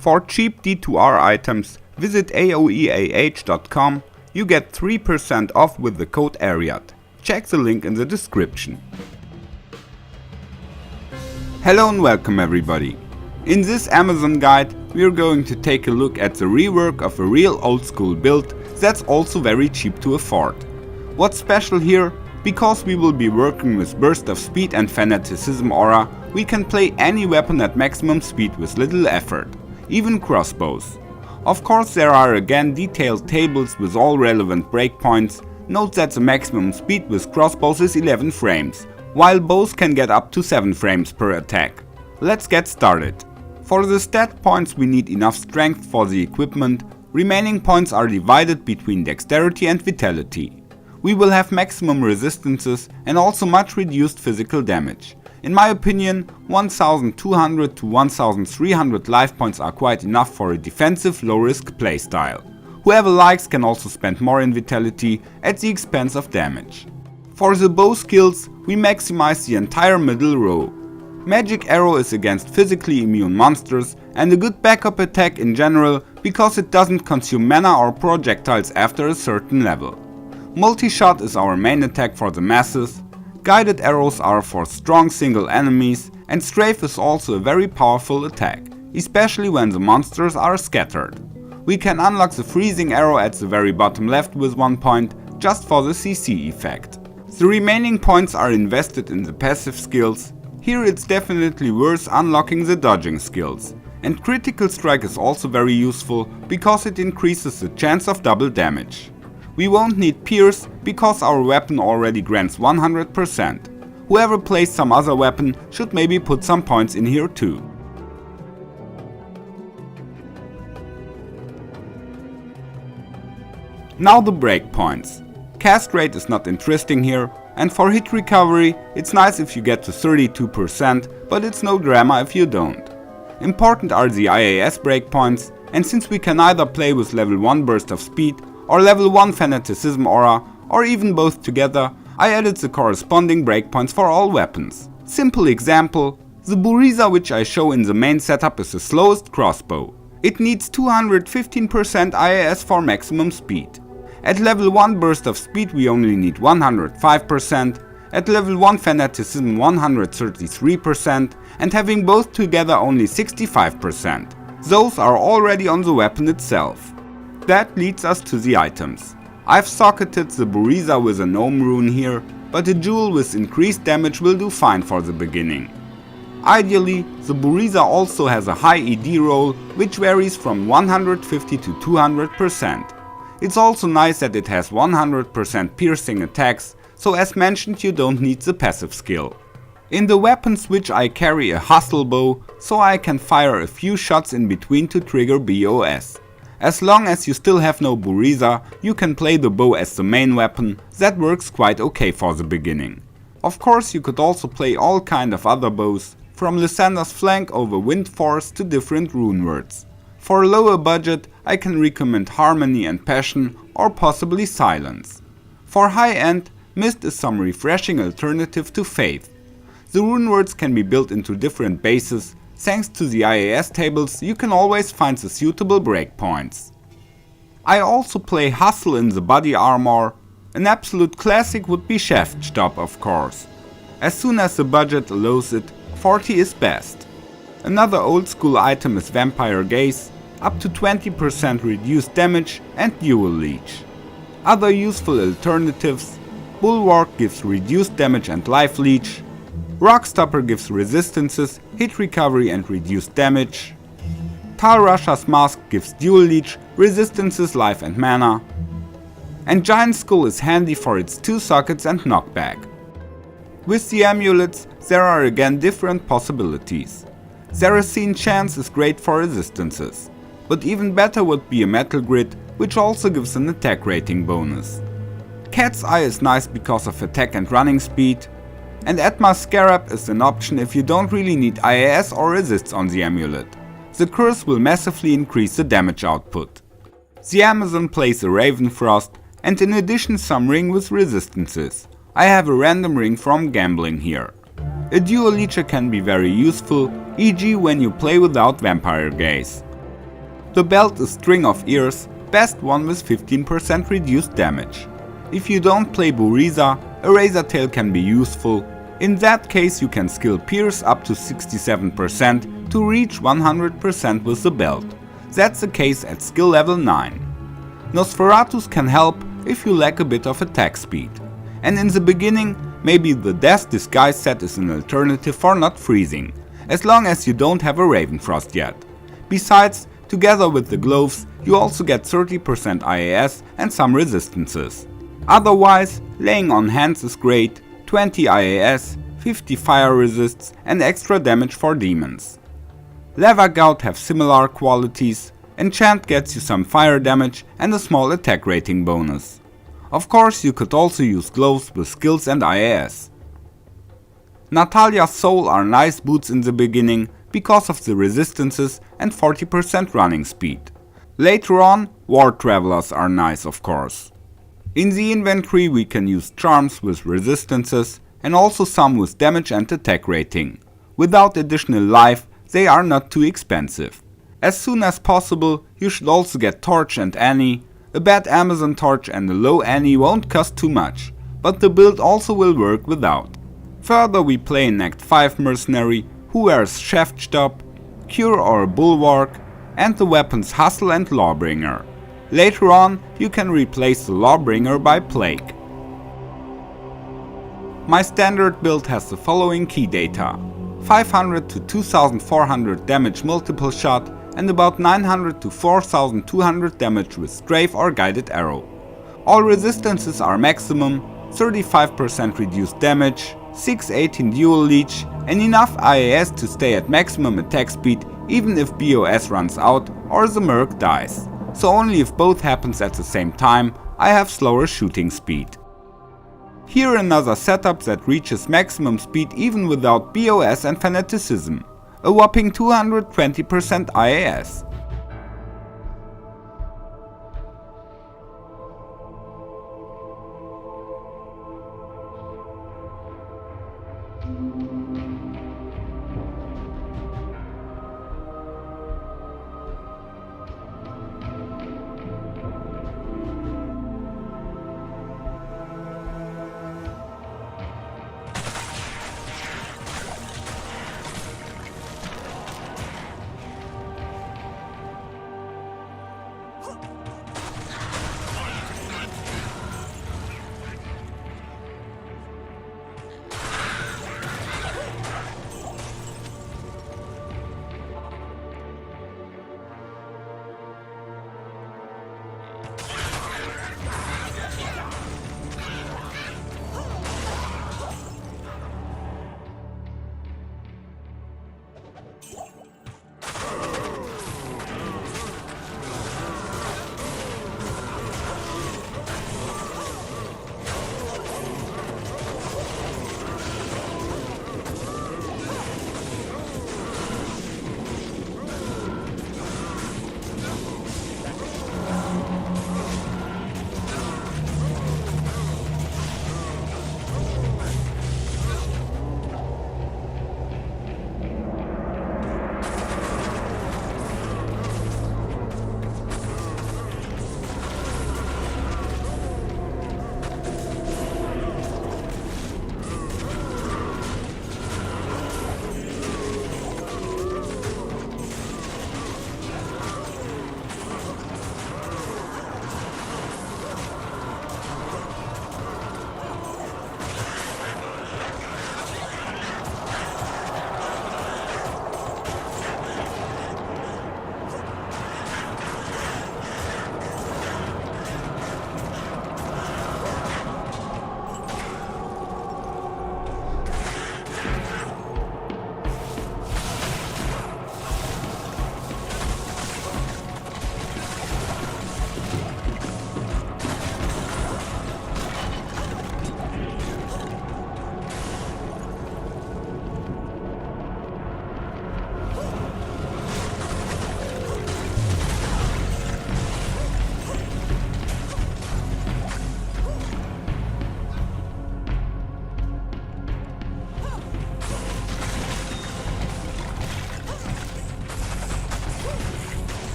For cheap D2R items, visit aoeah.com. You get 3% off with the code ARIAD. Check the link in the description. Hello and welcome everybody. In this Amazon guide, we are going to take a look at the rework of a real old school build that's also very cheap to afford. What's special here? Because we will be working with Burst of Speed and Fanaticism aura, we can play any weapon at maximum speed with little effort, even crossbows. Of course there are again detailed tables with all relevant breakpoints. Note that the maximum speed with crossbows is 11 frames, while bows can get up to 7 frames per attack. Let's get started. For the stat points we need enough strength for the equipment, remaining points are divided between dexterity and vitality. We will have maximum resistances and also much reduced physical damage. In my opinion, 1200 to 1300 life points are quite enough for a defensive low-risk playstyle. Whoever likes can also spend more in vitality at the expense of damage. For the bow skills, we maximize the entire middle row. Magic Arrow is against physically immune monsters and a good backup attack in general because it doesn't consume mana or projectiles after a certain level. Multi-shot is our main attack for the masses. Guided arrows are for strong single enemies, and strafe is also a very powerful attack, especially when the monsters are scattered. We can unlock the freezing arrow at the very bottom left with 1 point, just for the CC effect. The remaining points are invested in the passive skills. Here it's definitely worth unlocking the dodging skills. And critical strike is also very useful because it increases the chance of double damage. We won't need pierce because our weapon already grants 100%. Whoever plays some other weapon should maybe put some points in here too. Now the breakpoints. Cast rate is not interesting here, and for hit recovery it's nice if you get to 32%, but it's no drama if you don't. Important are the IAS breakpoints, and since we can either play with level 1 Burst of Speed or level 1 Fanaticism aura, or even both together, I added the corresponding breakpoints for all weapons. Simple example, the Buriza which I show in the main setup is the slowest crossbow. It needs 215% IAS for maximum speed. At level 1 Burst of Speed we only need 105%, at level 1 Fanaticism 133%, and having both together only 65%. Those are already on the weapon itself. That leads us to the items. I've socketed the Buriza with a gnome rune here, but a jewel with increased damage will do fine for the beginning. Ideally, the Buriza also has a high ED roll, which varies from 150 to 200%. It's also nice that it has 100% piercing attacks, so as mentioned you don't need the passive skill. In the weapon switch I carry a hustle bow, so I can fire a few shots in between to trigger BOS. As long as you still have no Buriza, you can play the bow as the main weapon. That works quite okay for the beginning. Of course you could also play all kind of other bows, from Lysander's Flank over Wind Force to different Runewords. For a lower budget I can recommend Harmony and Passion, or possibly Silence. For high end, Mist is some refreshing alternative to Faith. The Runewords can be built into different bases. Thanks to the IAS tables you can always find the suitable breakpoints. I also play Hustle in the body armor. An absolute classic would be Chefstab of course. As soon as the budget allows it, 40 is best. Another old school item is Vampire Gaze, up to 20% reduced damage and Dual Leech. Other useful alternatives: Bulwark gives reduced damage and life leech, Rockstopper gives resistances, hit recovery and reduced damage, Tal Rasha's Mask gives Dual Leech, resistances, life and mana, and Giant Skull is handy for its 2 sockets and knockback. With the amulets there are again different possibilities. Saracen Chance is great for resistances, but even better would be a Metal Grid, which also gives an attack rating bonus. Cat's Eye is nice because of attack and running speed, and Atma's Scarab is an option if you don't really need IAS or resists on the amulet. The curse will massively increase the damage output. The Amazon plays a Ravenfrost, and in addition some ring with resistances. I have a random ring from gambling here. A Dual Leecher can be very useful, e.g. when you play without Vampire Gaze. The belt is string of ears, best one with 15% reduced damage. If you don't play Buriza, a razor tail can be useful. In that case you can skill pierce up to 67% to reach 100% with the belt. That's the case at skill level 9. Nosferatus can help if you lack a bit of attack speed. And in the beginning, maybe the Death Disguise set is an alternative for not freezing, as long as you don't have a Ravenfrost yet. Besides, together with the gloves, you also get 30% IAS and some resistances. Otherwise, laying on hands is great, 20 IAS, 50 fire resists and extra damage for demons. Lava Gout have similar qualities, enchant gets you some fire damage and a small attack rating bonus. Of course you could also use gloves with skills and IAS. Natalia's Soul are nice boots in the beginning because of the resistances and 40% running speed. Later on, War Travelers are nice of course. In the inventory we can use charms with resistances and also some with damage and attack rating. Without additional life, they are not too expensive. As soon as possible, you should also get Torch and Annie. A bad Amazon Torch and a low Annie won't cost too much, but the build also will work without. Further we play an Act 5 mercenary who wears Chefstab, Cure or Bulwark, and the weapons Hustle and Lawbringer. Later on, you can replace the Lawbringer by Plague. My standard build has the following key data: 500 to 2400 damage multiple shot and about 900 to 4200 damage with strafe or guided arrow. All resistances are maximum, 35% reduced damage, 618 dual leech and enough IAS to stay at maximum attack speed even if BOS runs out or the Merc dies. So only if both happens at the same time, I have slower shooting speed. Here another setup that reaches maximum speed even without BOS and Fanaticism, a whopping 220% IAS.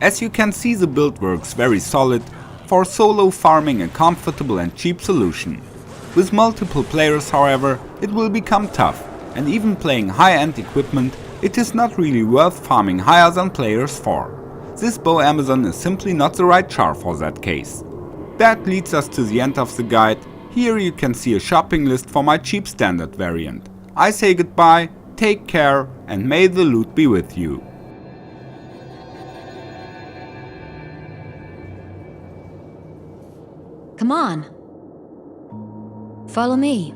As you can see, the build works very solid, for solo farming a comfortable and cheap solution. With multiple players, however, it will become tough, and even playing high-end equipment, it is not really worth farming higher than players 4. This bow Amazon is simply not the right char for that case. That leads us to the end of the guide. Here you can see a shopping list for my cheap standard variant. I say goodbye, take care, and may the loot be with you. Come on. Follow me.